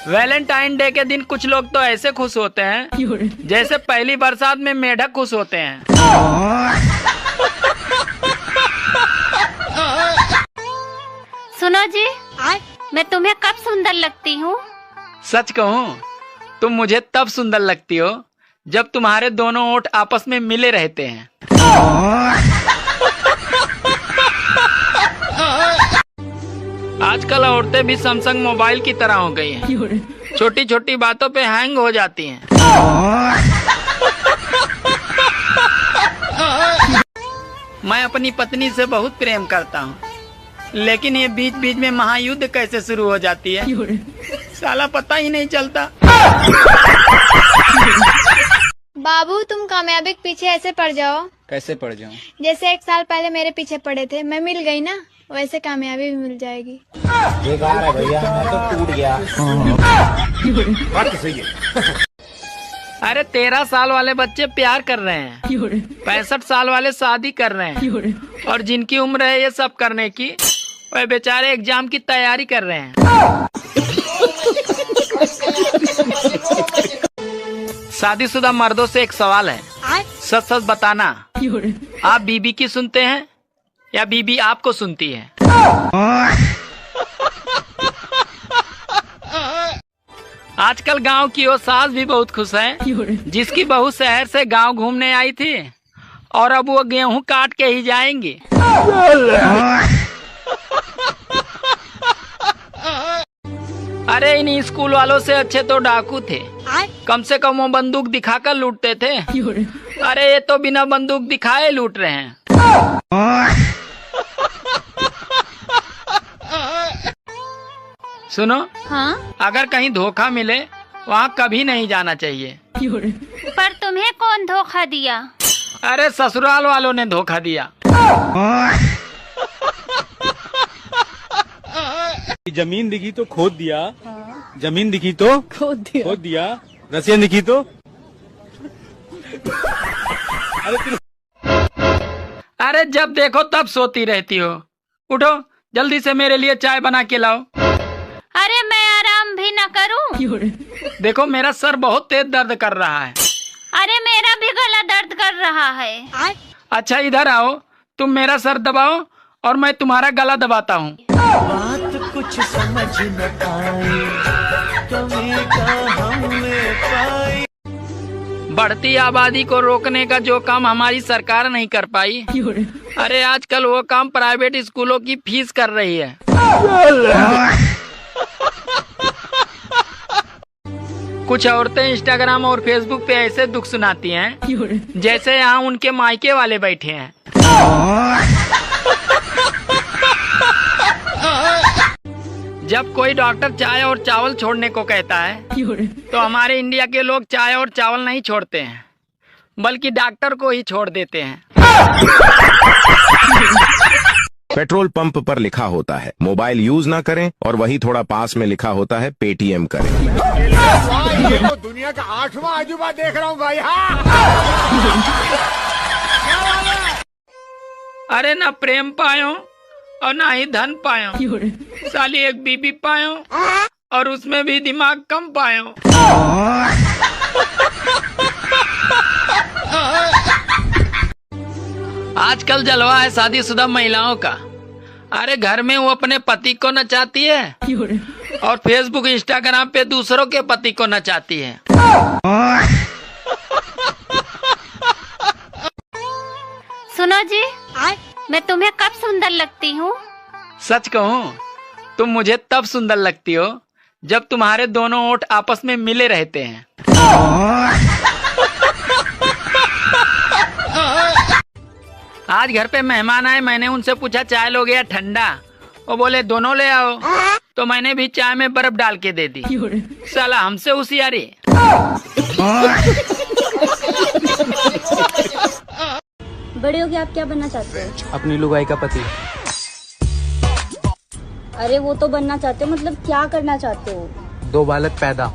Valentine day के दिन कुछ लोग तो ऐसे खुश होते हैं जैसे पहली बरसात में मेढक खुश होते हैं। सुनो जी, मैं तुम्हें कब सुंदर लगती हूँ? सच कहूँ तुम मुझे तब सुंदर लगती हो जब तुम्हारे दोनों ओठ आपस में मिले रहते हैं। आजकल औरतें भी सैमसंग मोबाइल की तरह हो गई हैं। छोटी छोटी बातों पे हैंग हो जाती हैं। मैं अपनी पत्नी से बहुत प्रेम करता हूँ, लेकिन ये बीच बीच में महायुद्ध कैसे शुरू हो जाती है साला पता ही नहीं चलता। बाबू, तुम कामयाबी के पीछे ऐसे पड़ जाओ। कैसे पड़ जाऊं? जैसे 1 साल पहले मेरे पीछे पड़े थे, मैं मिल गई ना, वैसे कामयाबी भी मिल जाएगी। बेकार है भैया, मैं तो टूट गया। बात तो सही है। अरे 13 साल वाले बच्चे प्यार कर रहे हैं, 65 साल वाले शादी कर रहे हैं, और जिनकी उम्र है ये सब करने की, वे बेचारे एग्जाम की तैयारी कर रहे हैं। शादीशुदा मर्दों से एक सवाल है, सच सच बताना, आप बीबी की सुनते हैं या बीबी आपको सुनती है? आजकल गांव की वो सास भी बहुत खुश है जिसकी बहू शहर से गांव घूमने आई थी और अब वो गेहूं काट के ही जाएंगी। अरे इन स्कूल वालों से अच्छे तो डाकू थे, कम से कम वो बंदूक दिखाकर लूटते थे। अरे ये तो बिना बंदूक दिखाए लूट रहे हैं। सुनो, हाँ? अगर कहीं धोखा मिले वहाँ कभी नहीं जाना चाहिए। पर तुम्हें कौन धोखा दिया? अरे ससुराल वालों ने धोखा दिया। जमीन दिखी तो खोद दिया, जमीन दिखी तो खोद दिया, रसियन दिखी तो अरे जब देखो तब सोती रहती हो। उठो जल्दी से मेरे लिए चाय बना के लाओ। अरे मैं आराम भी न करूं? देखो मेरा सर बहुत तेज दर्द कर रहा है। अरे मेरा भी गला दर्द कर रहा है। अच्छा इधर आओ, तुम मेरा सर दबाओ और मैं तुम्हारा गला दबाता हूँ। बात कुछ समझ न आई, कमी हमने पाई। बढ़ती आबादी को रोकने का जो काम हमारी सरकार नहीं कर पाई, अरे आजकल वो काम प्राइवेट स्कूलों की फीस कर रही है। कुछ औरतें इंस्टाग्राम और फेसबुक पे ऐसे दुख सुनाती हैं जैसे यहाँ उनके मायके वाले बैठे हैं। जब कोई डॉक्टर चाय और चावल छोड़ने को कहता है तो हमारे इंडिया के लोग चाय और चावल नहीं छोड़ते हैं, बल्कि डॉक्टर को ही छोड़ देते हैं। पेट्रोल पंप पर लिखा होता है मोबाइल यूज ना करें, और वही थोड़ा पास में लिखा होता है पेटीएम करें। तो दुनिया का 8वां अजूबा देख रहा हूँ भाई। अरे ना प्रेम पायो और ना ही धन पायो, साली एक बीबी पायो और उसमें भी दिमाग कम पायो। आजकल जलवा है शादीशुदा महिलाओं का। अरे घर में वो अपने पति को नचाती है और फेसबुक इंस्टाग्राम पे दूसरों के पति को नचाती है। सुनो जी, मैं तुम्हें कब सुंदर लगती हूँ? सच कहूँ तुम मुझे तब सुंदर लगती हो जब तुम्हारे दोनों ओठ आपस में मिले रहते हैं। आज घर पे मेहमान आए, मैंने उनसे पूछा चाय लोगे या ठंडा? वो बोले दोनों ले आओ, तो मैंने भी चाय में बर्फ डाल के दे दी। साला हमसे होशियारी। बड़े होके आप क्या बनना चाहते हो? अपनी लुगाई का पति। अरे वो तो बनना चाहते हो, मतलब क्या करना चाहते हो? 2 बालक पैदा।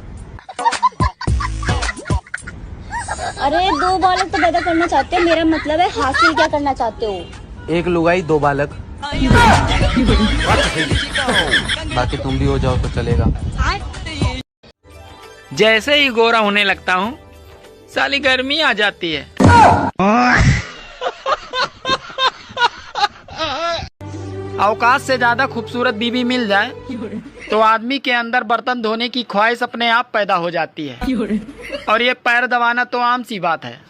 अरे 2 बालक तो पैदा करना चाहते हो, मेरा मतलब है हासिल क्या करना चाहते हो? 1 लुगाई 2 बालक। बाकी तुम भी हो जाओ तो चलेगा। जैसे ही गोरा होने लगता हूँ साली गर्मी आ जाती है। औकात से ज्यादा खूबसूरत बीवी मिल जाए तो आदमी के अंदर बर्तन धोने की ख्वाहिश अपने आप पैदा हो जाती है, और ये पैर दबाना तो आम सी बात है।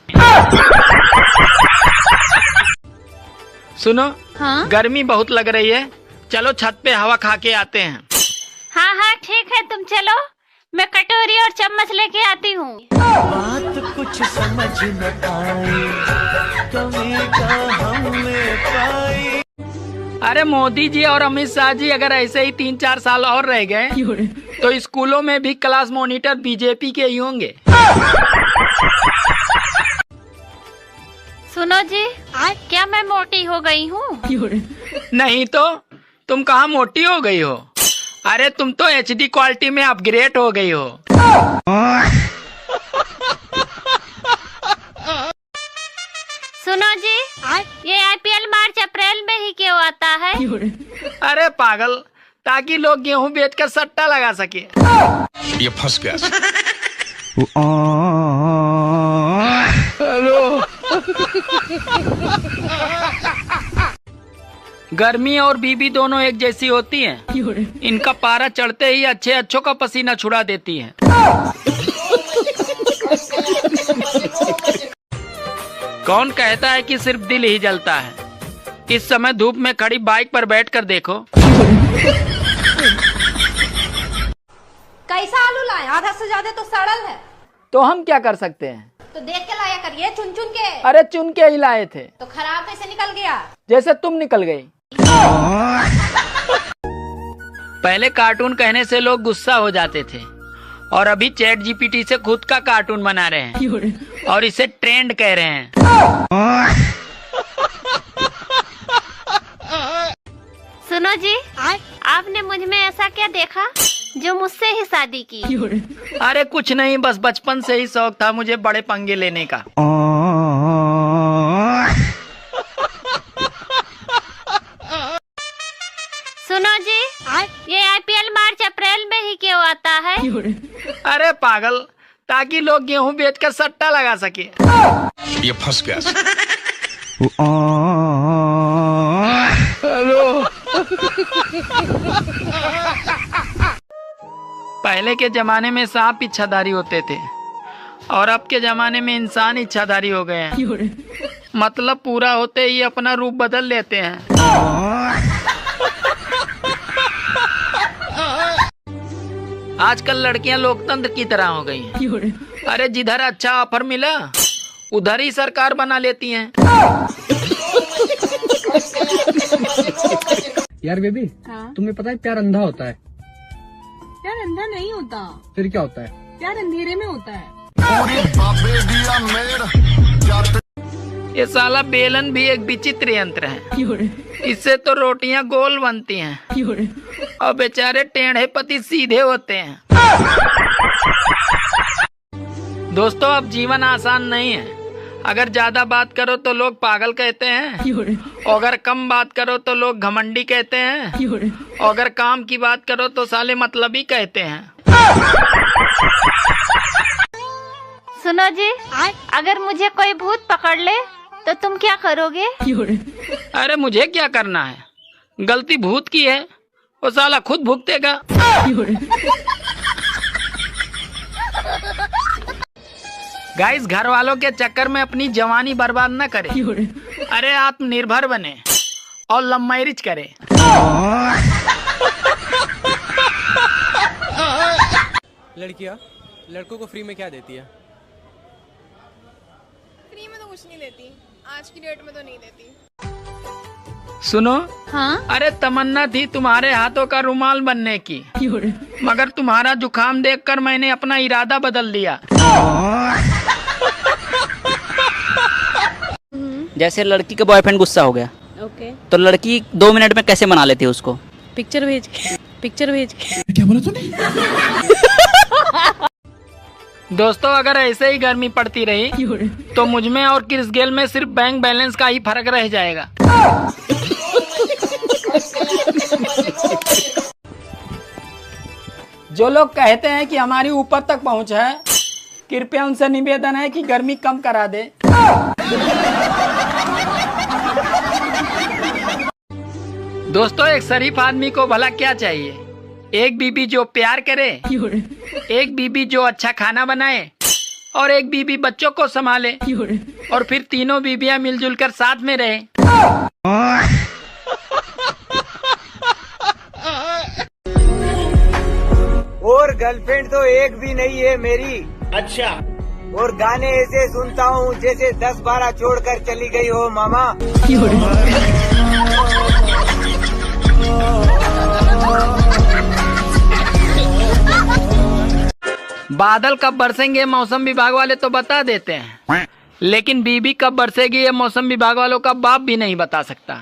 सुनो, हाँ गर्मी बहुत लग रही है, चलो छत पे हवा खा के आते हैं। हाँ हाँ ठीक है, तुम चलो, मैं कटोरी और चम्मच लेके आती हूँ। बात कुछ समझ न आई, कमी कहाँ में पाई। अरे मोदी जी और अमित शाह जी अगर ऐसे ही 3-4 साल और रह गए तो स्कूलों में भी क्लास मॉनिटर बीजेपी के ही होंगे। सुनो जी, क्या मैं मोटी हो गई हूँ? नहीं तो तुम कहाँ मोटी हो गई हो, अरे तुम तो HD क्वालिटी में अपग्रेड हो गई हो। सुनो जी, ये IPL मार्च अप्रैल में ही क्यों आता है? अरे पागल, ताकि लोग गेहूं बेचकर सट्टा लगा सके। ये फंस गया। गर्मी और बीबी दोनों एक जैसी होती हैं। इनका पारा चढ़ते ही अच्छे अच्छों का पसीना छुड़ा देती हैं। कौन कहता है कि सिर्फ दिल ही जलता है? इस समय धूप में खड़ी बाइक पर बैठकर देखो। कैसा आलू लाए? आधा से ज्यादा तो सड़ल है। तो हम क्या कर सकते हैं? तो देख के लाया करिए, चुन चुन के। अरे चुन के ही लाए थे। तो खराब कैसे निकल गया? जैसे तुम निकल गई। पहले कार्टून कहने से लोग गुस्सा हो जाते थे, और अभी ChatGPT से खुद का कार्टून बना रहे हैं और इसे ट्रेंड कह रहे हैं। सुनो जी, आपने मुझ में ऐसा क्या देखा जो मुझसे ही शादी की? अरे कुछ नहीं, बस बचपन से ही शौक था मुझे बड़े पंगे लेने का। सुनो जी, ये IPL मार्च अप्रैल में ही क्यों आता है? अरे पागल, ताकि लोग गेहूं बेचकर सट्टा लगा सके। ये फंस गया। पहले के जमाने में सांप इच्छाधारी होते थे, और अब के जमाने में इंसान इच्छाधारी हो गए हैं। मतलब पूरा होते ही अपना रूप बदल लेते हैं। आजकल लड़कियां लोकतंत्र की तरह हो गई हैं। अरे जिधर अच्छा ऑफर मिला उधर ही सरकार बना लेती हैं। यार बेबी, तुम्हें पता है प्यार अंधा होता है? प्यार अंधा नहीं होता। फिर क्या होता है? प्यार अंधेरे में होता है। ये साला बेलन भी एक विचित्र यंत्र है। इससे तो रोटियां गोल बनती हैं और बेचारे टेढ़े पति सीधे होते हैं। दोस्तों, अब जीवन आसान नहीं है। अगर ज्यादा बात करो तो लोग पागल कहते हैं, और अगर कम बात करो तो लोग घमंडी कहते हैं, और अगर काम की बात करो तो साले मतलबी कहते हैं। सुनो जी, अगर मुझे कोई भूत पकड़ ले तो तुम क्या करोगे? अरे मुझे क्या करना है, गलती भूत की है, वो साला खुद भुगतेगा। गाइस, घर वालों के चक्कर में अपनी जवानी बर्बाद न करें। अरे आत्मनिर्भर बने और लव मैरिज करें। लड़कियां लड़कों को फ्री में क्या देती है? फ्री में तो कुछ नहीं देती, आज की डेट में तो नहीं देती। सुनो, हाँ? अरे तमन्ना थी तुम्हारे हाथों का रुमाल बनने की, मगर तुम्हारा जुकाम देखकर मैंने अपना इरादा बदल लिया। जैसे लड़की का बॉयफ्रेंड गुस्सा हो गया, तो लड़की 2 मिनट में कैसे मना लेती है उसको? पिक्चर भेज के। क्या बोला तूने? दोस्तों, अगर ऐसे ही गर्मी पड़ती रही तो मुझ में और क्रिस गेल में सिर्फ बैंक बैलेंस का ही फर्क रह जाएगा। जो लोग कहते हैं कि हमारी ऊपर तक पहुंच है, कृपया उनसे निवेदन है कि गर्मी कम करा दे। दोस्तों, एक शरीफ आदमी को भला क्या चाहिए? एक बीबी जो प्यार करे, एक बीबी जो अच्छा खाना बनाए, और एक बीबी बच्चों को संभाले, और फिर तीनों बीबियां मिलजुल कर साथ में रहे। और गर्लफ्रेंड तो एक भी नहीं है मेरी। अच्छा। और गाने ऐसे सुनता हूँ जैसे 10-12 छोड़कर चली गई हो मामा। बादल कब बरसेंगे मौसम विभाग वाले तो बता देते हैं, लेकिन बीबी कब बरसेगी ये मौसम विभाग वालों का बाप भी नहीं बता सकता।